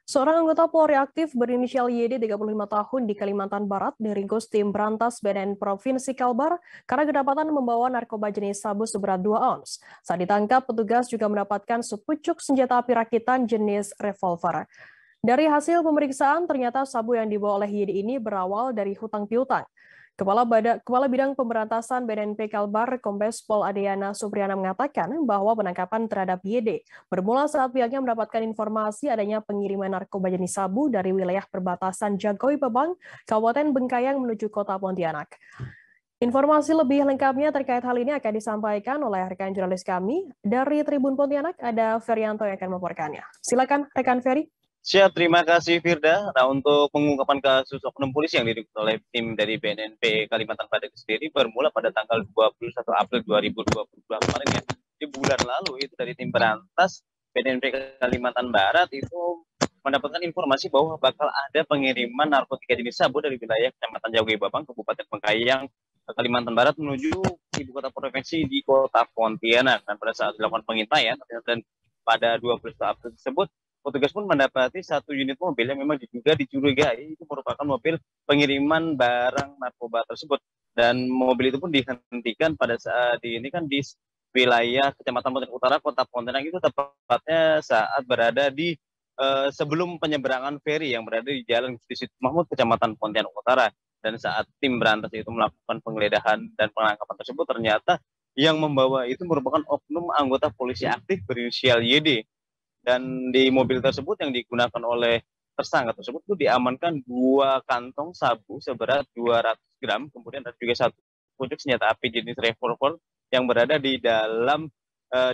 Seorang anggota Polri aktif berinisial YD 35 tahun di Kalimantan Barat diringkus tim Berantas BNN Provinsi Kalbar karena kedapatan membawa narkoba jenis sabu seberat 2 ons. Saat ditangkap, petugas juga mendapatkan sepucuk senjata api rakitan jenis revolver. Dari hasil pemeriksaan, ternyata sabu yang dibawa oleh YD ini berawal dari hutang piutang. Kepala Bidang Pemberantasan BNNP Kalbar, Kombes Pol Adriana Supriyana mengatakan bahwa penangkapan terhadap YD bermula saat pihaknya mendapatkan informasi adanya pengiriman narkoba jenis sabu dari wilayah perbatasan Jagoy Babang, Kabupaten Bengkayang menuju Kota Pontianak. Informasi lebih lengkapnya terkait hal ini akan disampaikan oleh rekan jurnalis kami dari Tribun Pontianak, ada Ferianto yang akan melaporkannya. Silakan rekan Ferry. Siap, terima kasih Firda. Nah, untuk pengungkapan kasus oknum polisi yang dilakukan oleh tim dari BNNP Kalimantan Barat sendiri bermula pada tanggal 21 April 2022 kemarin ya. Di bulan lalu itu dari tim Berantas BNNP Kalimantan Barat itu mendapatkan informasi bahwa bakal ada pengiriman narkotika jenis sabu dari wilayah Kecamatan Jagoy Babang, Kabupaten Bengkayang, Kalimantan Barat menuju ibu kota provinsi di Kota Pontianak. Dan pada saat dilakukan pengintaian dan pada 21 April tersebut, petugas pun mendapati satu unit mobil yang memang diduga dicurigai itu merupakan mobil pengiriman barang narkoba tersebut. Dan mobil itu pun dihentikan pada saat ini kan di wilayah Kecamatan Pontianak Utara, Kota Pontianak, itu tepatnya saat berada di sebelum penyeberangan feri yang berada di Jalan Gusti Mahmud, Kecamatan Pontianak Utara. Dan saat tim Berantas itu melakukan penggeledahan dan penangkapan tersebut, ternyata yang membawa itu merupakan oknum anggota polisi aktif berinisial YD. Dan di mobil tersebut yang digunakan oleh tersangka tersebut itu diamankan 2 kantong sabu seberat 200 gram, kemudian ada juga satu pucuk senjata api jenis revolver yang berada di dalam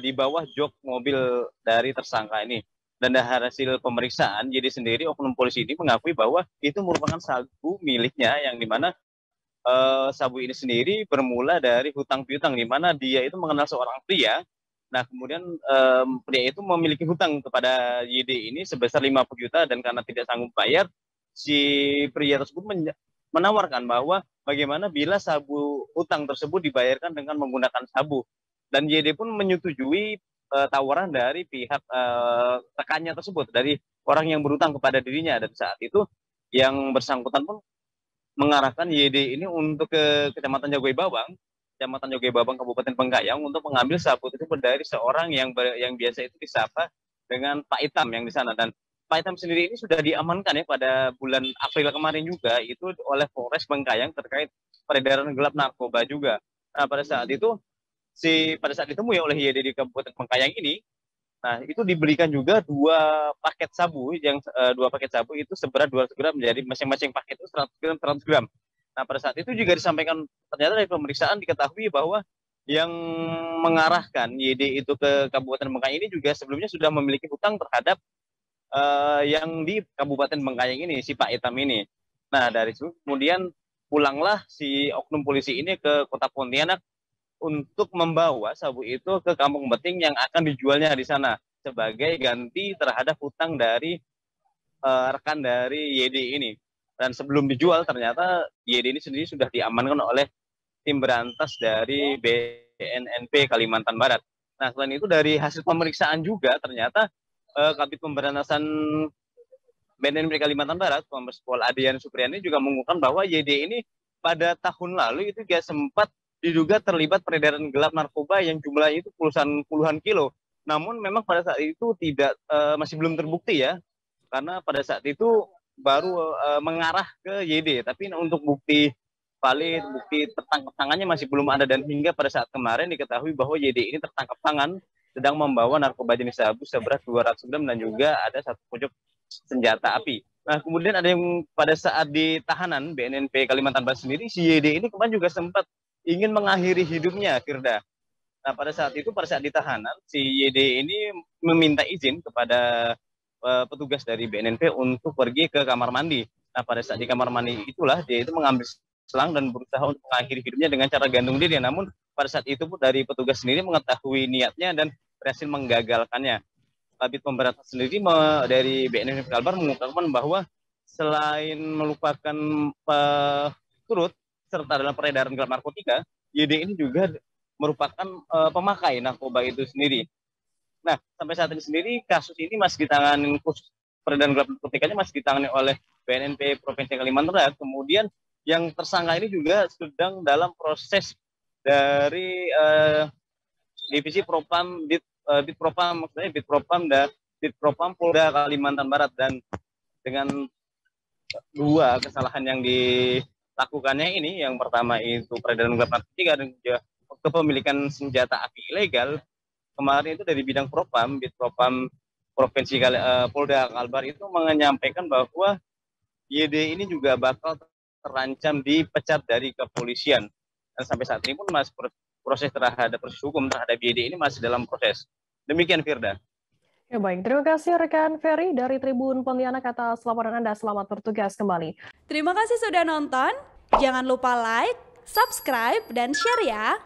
di bawah jok mobil dari tersangka ini. Dan dari hasil pemeriksaan, jadi sendiri oknum polisi ini mengakui bahwa itu merupakan sabu miliknya, yang dimana sabu ini sendiri bermula dari hutang piutang, di mana dia itu mengenal seorang pria. Nah, kemudian pria itu memiliki hutang kepada YD ini sebesar 50 juta, dan karena tidak sanggup bayar, si pria tersebut menawarkan bahwa bagaimana bila sabu hutang tersebut dibayarkan dengan menggunakan sabu. Dan YD pun menyetujui tawaran dari pihak rekannya tersebut, dari orang yang berhutang kepada dirinya. Dan saat itu yang bersangkutan pun mengarahkan YD ini untuk ke Kecamatan Jagoy Babang, Kabupaten Bengkayang, untuk mengambil sabu tersebut dari seorang yang biasa itu disapa dengan Pak Itam yang di sana. Dan Pak Itam sendiri ini sudah diamankan ya pada bulan April kemarin juga itu oleh Polres Bengkayang terkait peredaran gelap narkoba juga. Nah, pada saat ditemui oleh YD di Kabupaten Bengkayang ini, nah itu diberikan juga 2 paket sabu itu seberat 200 gram, jadi masing-masing paket itu 100 gram 100 gram. Nah, pada saat itu juga disampaikan, ternyata dari pemeriksaan diketahui bahwa yang mengarahkan YD itu ke Kabupaten Bengkayang ini juga sebelumnya sudah memiliki hutang terhadap yang di Kabupaten Bengkayang ini, si Pak Itam ini. Nah, dari itu kemudian pulanglah si oknum polisi ini ke Kota Pontianak untuk membawa sabu itu ke Kampung Beting yang akan dijualnya di sana sebagai ganti terhadap hutang dari rekan dari YD ini. Dan sebelum dijual, ternyata YD ini sendiri sudah diamankan oleh tim Berantas dari BNNP Kalimantan Barat. Nah, selain itu dari hasil pemeriksaan juga ternyata Kabid Pemberantasan BNNP Kalimantan Barat, Kombes Pol Adriana Supriyana, juga mengungkapkan bahwa YD ini pada tahun lalu itu dia sempat diduga terlibat peredaran gelap narkoba yang jumlahnya itu puluhan kilo. Namun memang pada saat itu masih belum terbukti ya, karena pada saat itu baru mengarah ke YD. Tapi untuk bukti valid, bukti tertangkap tangannya masih belum ada, dan hingga pada saat kemarin diketahui bahwa YD ini tertangkap tangan sedang membawa narkoba jenis sabu seberat 200 gram dan juga ada satu pucuk senjata api. Nah, kemudian ada yang pada saat di tahanan BNNP Kalimantan Barat sendiri, si YD ini kemarin juga sempat ingin mengakhiri hidupnya, Firda. Nah, pada saat di tahanan, si YD ini meminta izin kepada petugas dari BNNP untuk pergi ke kamar mandi. Nah, pada saat di kamar mandi itulah dia itu mengambil selang dan berusaha untuk mengakhiri hidupnya dengan cara gantung diri. Namun pada saat itu pun dari petugas sendiri mengetahui niatnya dan berhasil menggagalkannya. Kabid Pemberantasan sendiri dari BNN Kalbar mengungkapkan bahwa selain melupakan turut serta dalam peredaran gelap narkotika, YD ini juga merupakan pemakai narkoba itu sendiri. Nah, sampai saat ini sendiri kasus ini masih ditangani khusus peredaran gelap narkotikanya masih ditangani oleh BNNP Provinsi Kalimantan Barat. Kemudian yang tersangka ini juga sedang dalam proses dari divisi Propam Ditpropam maksudnya Ditpropam dan Ditpropam Polda Kalimantan Barat, dan dengan dua kesalahan yang dilakukannya ini, yang pertama itu peredaran gelap narkotika dan juga kepemilikan senjata api ilegal. Kemarin itu dari bidang Propam Ditpropam Provinsi Polda Kalbar itu menyampaikan bahwa YD ini juga bakal terancam dipecat dari kepolisian, dan sampai saat ini pun masih proses hukum terhadap YD ini masih dalam proses. Demikian, Firda. Ya baik, terima kasih rekan Ferry dari Tribun Pontianak atas laporan Anda. Selamat bertugas kembali. Terima kasih sudah nonton. Jangan lupa like, subscribe, dan share ya.